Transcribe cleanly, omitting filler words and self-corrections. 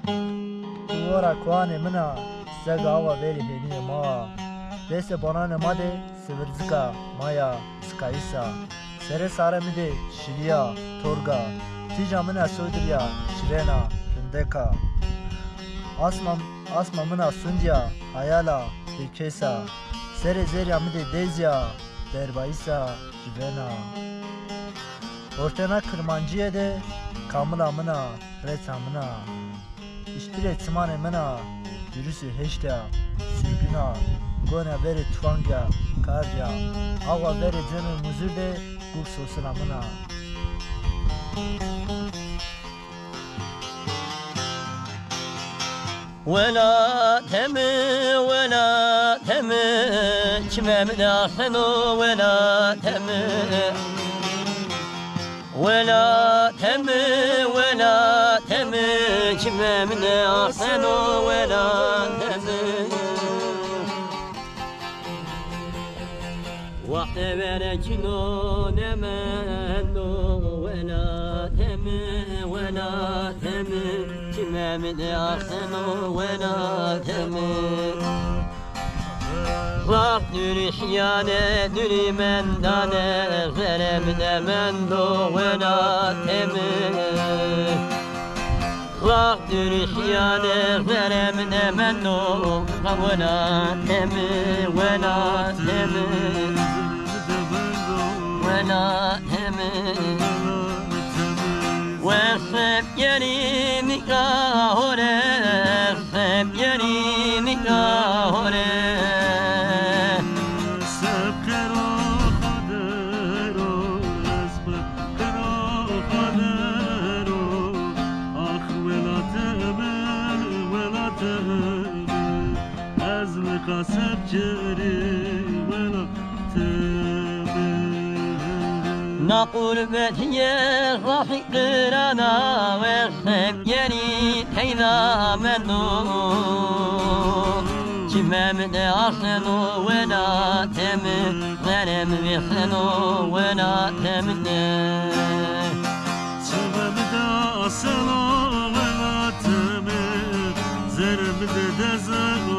Ora kuane mina sega ava veri heniye ma. Dese banane made sıvırzıka maya skaisa. Sere sare mide şiliya torga. Tija mina sodriya şirena rindeka. Asma mina sundiya hayala dekesa. Sere zerya mide dezya derbaisa jivena. Ortena kırmancıya de kamla mina reta mina. İştire tsimane mina virüsü heşta sürgüna gona veri tvanga karya ava veri canı muzurde kursosuna mina. ولا تم كما من أحسن ولا تم كما من أحسن ولا تم واعتبرك نمن ولا تم كما من أحسن ولا تم راح نري حيانة نري من دانا غرم من دو ولا تم راح نري حيانة غرم من دو ولا تم ولا تم وخب يريمك هوري خب يريمك هوري kasıp ceri vela نقول بتيه راح قرانا وخب يري تينا منو كما من أحسن ولا تم غنم بخنو ولا تمن Çevem de asla vela temi Zerim de dezek